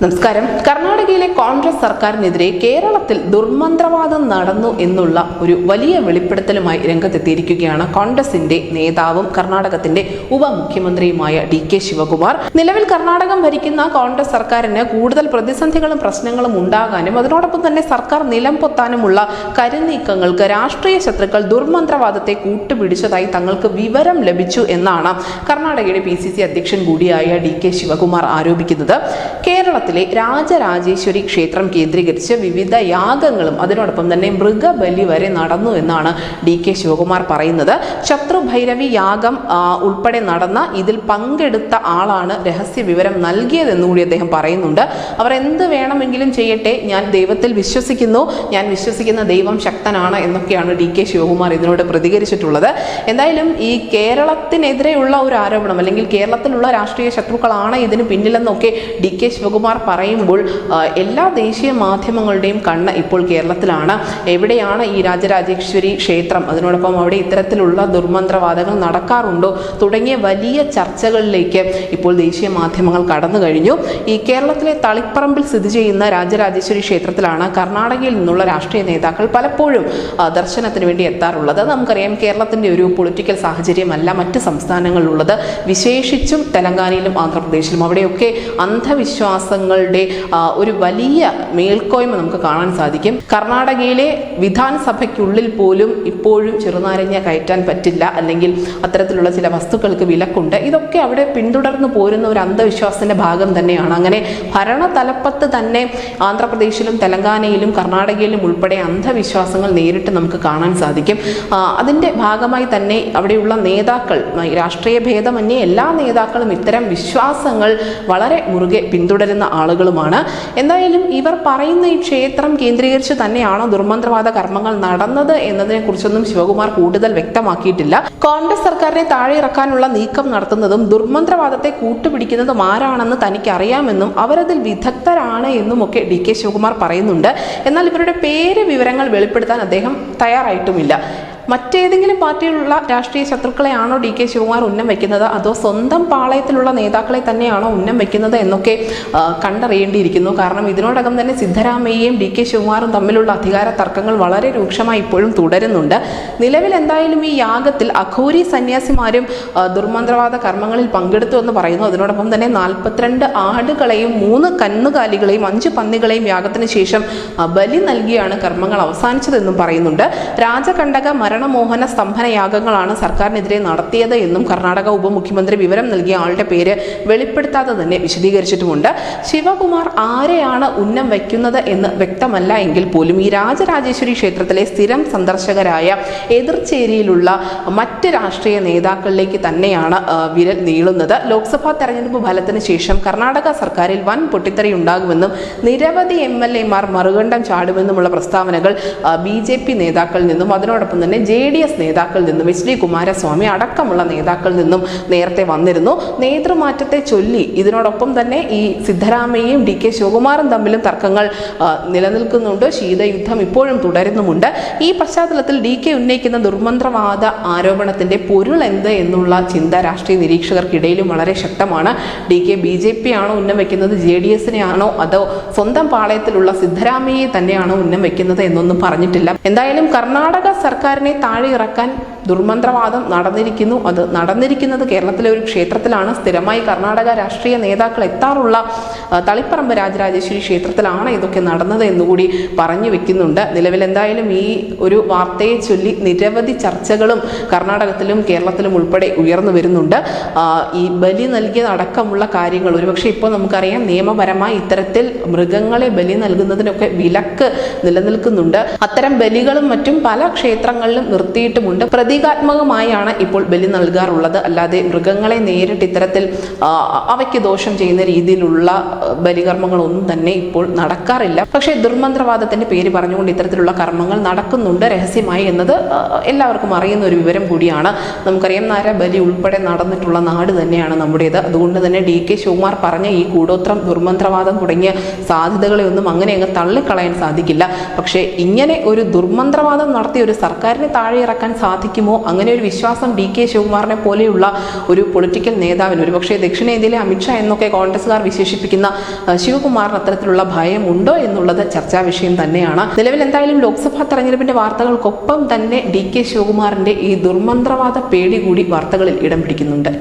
നമസ്കാരം. കർണാടകയിലെ കോൺഗ്രസ് സർക്കാരിനെതിരെ കേരളത്തിൽ ദുർമന്ത്രവാദം നടന്നു എന്നുള്ള ഒരു വലിയ വെളിപ്പെടുത്തലുമായി രംഗത്തെത്തിയിരിക്കുകയാണ് കോൺഗ്രസിന്റെ നേതാവും കർണാടകത്തിന്റെ ഉപമുഖ്യമന്ത്രിയുമായ DK ശിവകുമാർ. നിലവിൽ കർണാടകം ഭരിക്കുന്ന കോൺഗ്രസ് സർക്കാരിന് കൂടുതൽ പ്രതിസന്ധികളും പ്രശ്നങ്ങളും ഉണ്ടാകാനും അതിനോടൊപ്പം തന്നെ സർക്കാർ നിലം പൊത്താനുമുള്ള കരുനീക്കങ്ങൾക്ക് രാഷ്ട്രീയ ശത്രുക്കൾ ദുർമന്ത്രവാദത്തെ കൂട്ടുപിടിച്ചതായി തങ്ങൾക്ക് വിവരം ലഭിച്ചു എന്നാണ് കർണാടകയുടെ PCC അധ്യക്ഷൻ കൂടിയായ DK ശിവകുമാർ ആരോപിക്കുന്നത്. കേരളത്തിലെ രാജരാജേശ്വരി ക്ഷേത്രം കേന്ദ്രീകരിച്ച് വിവിധ യാഗങ്ങളും അതിനോടൊപ്പം തന്നെ മൃഗബലി വരെ നടന്നു എന്നാണ് DK ശിവകുമാർ പറയുന്നത്. ശത്രുഭൈരവി യാഗം ഉൾപ്പെടെ നടന്ന ഇതിൽ പങ്കെടുത്ത ആളാണ് രഹസ്യ വിവരം നൽകിയതെന്നുകൂടി അദ്ദേഹം പറയുന്നുണ്ട്. അവർ എന്ത് വേണമെങ്കിലും ചെയ്യട്ടെ, ഞാൻ ദൈവത്തിൽ വിശ്വസിക്കുന്നു, ഞാൻ വിശ്വസിക്കുന്ന ദൈവം ശക്തനാണ് എന്നൊക്കെയാണ് DK ശിവകുമാർ ഇതിനോട് പ്രതികരിച്ചിട്ടുള്ളത്. എന്തായാലും ഈ കേരളത്തിനെതിരെയുള്ള ഒരു ആരോപണം അല്ലെങ്കിൽ കേരളത്തിലുള്ള രാഷ്ട്രീയ ശത്രുക്കളാണ് ഇതിന് പിന്നിലെന്നൊക്കെ DK ശിവകുമാർ പറയുമ്പോൾ എല്ലാ ദേശീയ മാധ്യമങ്ങളുടെയും കണ്ണ് ഇപ്പോൾ കേരളത്തിലാണ്. എവിടെയാണ് ഈ രാജരാജേശ്വരി ക്ഷേത്രം, അതിനോടൊപ്പം അവിടെ ഇത്തരത്തിലുള്ള ദുർമന്ത്രവാദങ്ങൾ നടക്കാറുണ്ടോ തുടങ്ങിയ വലിയ ചർച്ചകളിലേക്ക് ഇപ്പോൾ ദേശീയ മാധ്യമങ്ങൾ കടന്നു കഴിഞ്ഞു. ഈ കേരളത്തിലെ തളിപ്പറമ്പിൽ സ്ഥിതി ചെയ്യുന്ന രാജരാജേശ്വരി ക്ഷേത്രത്തിലാണ് കർണാടകയിൽ നിന്നുള്ള രാഷ്ട്രീയ നേതാക്കൾ പലപ്പോഴും ദർശനത്തിന് വേണ്ടി എത്താറുള്ളത്. നമുക്കറിയാം, കേരളത്തിന്റെ ഒരു പൊളിറ്റിക്കൽ സാഹചര്യമല്ല മറ്റ് സംസ്ഥാനങ്ങളിലുള്ളത്. വിശേഷിച്ചും തെലങ്കാനയിലും ആന്ധ്രാപ്രദേശിലും അവിടെയൊക്കെ അന്ധവിശ്വാസങ്ങളുടെ ഒരു വലിയ മേൽക്കോയ്മ നമുക്ക് കാണാൻ സാധിക്കും. കർണാടകയിലെ വിധാനസഭയ്ക്കുള്ളിൽ പോലും ഇപ്പോഴും ചെറുനാരങ്ങ കയറ്റാൻ പറ്റില്ല, അല്ലെങ്കിൽ അത്തരത്തിലുള്ള ചില വസ്തുക്കൾക്ക് വിലക്കുണ്ട്. ഇതൊക്കെ അവിടെ പിന്തുടർന്നു പോരുന്ന ഒരു അന്ധവിശ്വാസത്തിന്റെ ഭാഗം തന്നെയാണ്. അങ്ങനെ ഭരണതലപ്പത്ത് തന്നെ ആന്ധ്രാപ്രദേശിലും തെലങ്കാനയിലും കർണാടകയിലും ഉൾപ്പെടെ അന്ധവിശ്വാസങ്ങൾ നേരിട്ട് നമുക്ക് കാണാൻ സാധിക്കും. അതിന്റെ ഭാഗമായി തന്നെ അവിടെയുള്ള നേതാക്കൾ, രാഷ്ട്രീയ ഭേദമന്യേ എല്ലാ നേതാക്കളും ഇത്തരം വിശ്വാസങ്ങൾ വളരെ മുറുകെ പിന്തുടരുന്ന ആളുകളുമാണ്. എന്തായാലും ഇവർ പറയുന്ന ഈ ക്ഷേത്രം കേന്ദ്രീകരിച്ച് തന്നെയാണോ ദുർമന്ത്രവാദ കർമ്മങ്ങൾ നടന്നത് എന്നതിനെ കുറിച്ചൊന്നും ശിവകുമാർ കൂടുതൽ വ്യക്തമാക്കിയിട്ടില്ല. കോൺഗ്രസ് സർക്കാരിനെ താഴെ ഇറക്കാനുള്ള നീക്കം നടത്തുന്നതും ദുർമന്ത്രവാദത്തെ കൂട്ടുപിടിക്കുന്നതും ആരാണെന്ന് തനിക്ക് അറിയാമെന്നും അവരതിൽ വിദഗ്ധരാണ് എന്നും ഒക്കെ DK ശിവകുമാർ പറയുന്നുണ്ട്. എന്നാൽ ഇവരുടെ പേര് വിവരങ്ങൾ വെളിപ്പെടുത്താൻ അദ്ദേഹം തയ്യാറായിട്ടുമില്ല. മറ്റേതെങ്കിലും പാർട്ടിയിലുള്ള രാഷ്ട്രീയ ശത്രുക്കളെയാണോ DK ശിവകുമാർ ഉന്നം വയ്ക്കുന്നത്, അതോ സ്വന്തം പാളയത്തിലുള്ള നേതാക്കളെ തന്നെയാണോ ഉന്നം വയ്ക്കുന്നത് എന്നൊക്കെ കണ്ടറിയേണ്ടിയിരിക്കുന്നു. കാരണം ഇതിനോടകം തന്നെ സിദ്ധരാമയ്യയും DK ശിവകുമാറും തമ്മിലുള്ള അധികാര തർക്കങ്ങൾ വളരെ രൂക്ഷമായി ഇപ്പോഴും തുടരുന്നുണ്ട്. നിലവിൽ എന്തായാലും ഈ യാഗത്തിൽ അഘോരി സന്യാസിമാരും ദുർമന്ത്രവാദ കർമ്മങ്ങളിൽ പങ്കെടുത്തു എന്ന് പറയുന്നു. അതിനോടൊപ്പം തന്നെ 42 ആടുകളെയും 3 കന്നുകാലികളെയും 5 പന്നികളെയും യാഗത്തിന് ശേഷം ബലി നൽകിയാണ് കർമ്മങ്ങൾ അവസാനിച്ചതെന്നും പറയുന്നുണ്ട്. രാജകണ്ടക മരണമോഹന സ്തംഭന യാഗങ്ങളാണ് സർക്കാരിനെതിരെ നടത്തിയത് എന്നും കർണാടക ഉപമുഖ്യമന്ത്രി വിവരം നൽകിയ ആളുടെ പേര് വെളിപ്പെടുത്താതെ തന്നെ വിശദീകരിച്ചിട്ടുമുണ്ട്. ശിവകുമാർ ആരെയാണ് ഉന്നം വയ്ക്കുന്നത് എന്ന് വ്യക്തമല്ല എങ്കിൽ പോലും ഈ രാജരാജേശ്വരി ക്ഷേത്രത്തിലെ സ്ഥിരം സന്ദർശകരായ എതിർചേരിയിലുള്ള മറ്റ് രാഷ്ട്രീയ നേതാക്കളിലേക്ക് തന്നെയാണ് വിരൽ നീളുന്നത്. ലോക്സഭാ തെരഞ്ഞെടുപ്പ് ഫലത്തിന് ശേഷം കർണാടക സർക്കാരിൽ വൻ പൊട്ടിത്തെറി ഉണ്ടാകുമെന്നും നിരവധി MLA മാർ മറുകണ്ഠം ചാടുമെന്നുമുള്ള പ്രസ്താവനകൾ BJP നേതാക്കളിൽ നിന്നും അതിനോടൊപ്പം തന്നെ JDS നേതാക്കളിൽ നിന്നും HD കുമാരസ്വാമി അടക്കമുള്ള നേതാക്കളിൽ നിന്നും നേരത്തെ വന്നിരുന്നു. നേതൃമാറ്റത്തെ ചൊല്ലി ഇതിനോടൊപ്പം തന്നെ ഈ സിദ്ധരാമയ്യയും DK ശിവകുമാറും തമ്മിലും തർക്കങ്ങൾ നിലനിൽക്കുന്നുണ്ട്. ശീതയുദ്ധം ഇപ്പോഴും തുടരുന്നുമുണ്ട്. ഈ പശ്ചാത്തലത്തിൽ DK ഉന്നയിക്കുന്ന ദുർമന്ത്രവാദ ആരോപണത്തിന്റെ പൊരുൾ എന്ത് എന്നുള്ള ചിന്ത രാഷ്ട്രീയ നിരീക്ഷകർക്കിടയിലും വളരെ ശക്തമാണ്. DK BJP ആണോ ഉന്നം വയ്ക്കുന്നത്, JDS-നെ ആണോ, അതോ സ്വന്തം പാളയത്തിലുള്ള സിദ്ധരാമയ്യെ തന്നെയാണോ ഉന്നം വയ്ക്കുന്നത് എന്നൊന്നും പറഞ്ഞിട്ടില്ല. എന്തായാലും കർണാടക സർക്കാരിനെ താഴെ ഇറക്കാൻ ദുർമന്ത്രവാദം നടന്നിരിക്കുന്നു. അത് നടന്നിരിക്കുന്നത് കേരളത്തിലെ ഒരു ക്ഷേത്രത്തിലാണ്. സ്ഥിരമായി കർണാടക രാഷ്ട്രീയ നേതാക്കൾ എത്താറുള്ള തളിപ്പറമ്പ് രാജരാജേശ്വരി ക്ഷേത്രത്തിലാണ് ഇതൊക്കെ നടന്നത് എന്നുകൂടി പറഞ്ഞു വെക്കുന്നുണ്ട്. നിലവിൽ എന്തായാലും ഈ ഒരു വാർത്തയെ ചൊല്ലി നിരവധി ചർച്ചകളും കർണാടകത്തിലും കേരളത്തിലും ഉൾപ്പെടെ ഉയർന്നു വരുന്നുണ്ട്. ഈ ബലി നൽകിയതടക്കമുള്ള കാര്യങ്ങൾ ഒരുപക്ഷെ ഇപ്പോൾ നമുക്കറിയാം, നിയമപരമായി ഇത്തരത്തിൽ മൃഗങ്ങളെ ബലി നൽകുന്നതിനൊക്കെ വിലക്ക് നിലനിൽക്കുന്നുണ്ട്. അത്തരം ബലികളും മറ്റും പല ക്ഷേത്രങ്ങളിലും നിർത്തിയിട്ടുമുണ്ട്. പ്രതീകാത്മകമായാണ് ഇപ്പോൾ ബലി നൽകാറുള്ളത്. അല്ലാതെ മൃഗങ്ങളെ നേരിട്ട് ഇത്തരത്തിൽ അവയ്ക്ക് ദോഷം ചെയ്യുന്ന രീതിയിലുള്ള ബലികർമ്മങ്ങളൊന്നും തന്നെ ഇപ്പോൾ നടക്കാറില്ല. പക്ഷേ ദുർമന്ത്രവാദത്തിന്റെ പേര് പറഞ്ഞുകൊണ്ട് ഇത്തരത്തിലുള്ള കർമ്മങ്ങൾ നടക്കുന്നുണ്ട് രഹസ്യമായി എന്നത് എല്ലാവർക്കും അറിയുന്ന ഒരു വിവരം കൂടിയാണ്. നമുക്കറിയാം, നരബലി ഉൾപ്പെടെ നടന്നിട്ടുള്ള നാട് തന്നെയാണ് നമ്മുടേത്. അതുകൊണ്ട് തന്നെ DK ശിവകുമാർ പറഞ്ഞ ഈ കൂടോത്രം, ദുർമന്ത്രവാദം തുടങ്ങിയ സാധ്യതകളെ ഒന്നും അങ്ങനെ അങ്ങ് തള്ളിക്കളയാൻ സാധിക്കില്ല. പക്ഷേ ഇങ്ങനെ ഒരു ദുർമന്ത്രവാദം നടത്തിയ ഒരു സർക്കാരിനെ താഴെ ഇറക്കാൻ സാധിക്കുമോ? അങ്ങനെ ഒരു വിശ്വാസം DK ശിവകുമാറിനെ പോലെയുള്ള ഒരു പൊളിറ്റിക്കൽ നേതാവിന്, ഒരുപക്ഷെ ദക്ഷിണേന്ത്യയിലെ അമിത്ഷാ എന്നൊക്കെ കോൺഗ്രസ്സുകാർ വിശേഷിപ്പിക്കുന്ന ശിവകുമാറിന് അത്തരത്തിലുള്ള ഭയം ഉണ്ടോ എന്നുള്ളത് ചർച്ചാ വിഷയം തന്നെയാണ്. നിലവിൽ എന്തായാലും ലോക്സഭാ തെരഞ്ഞെടുപ്പിന്റെ വാർത്തകൾക്കൊപ്പം തന്നെ DK ശിവകുമാറിന്റെ ഈ ദുർമന്ത്രവാദ പേടി കൂടി വാർത്തകളിൽ ഇടം പിടിക്കുന്നുണ്ട്.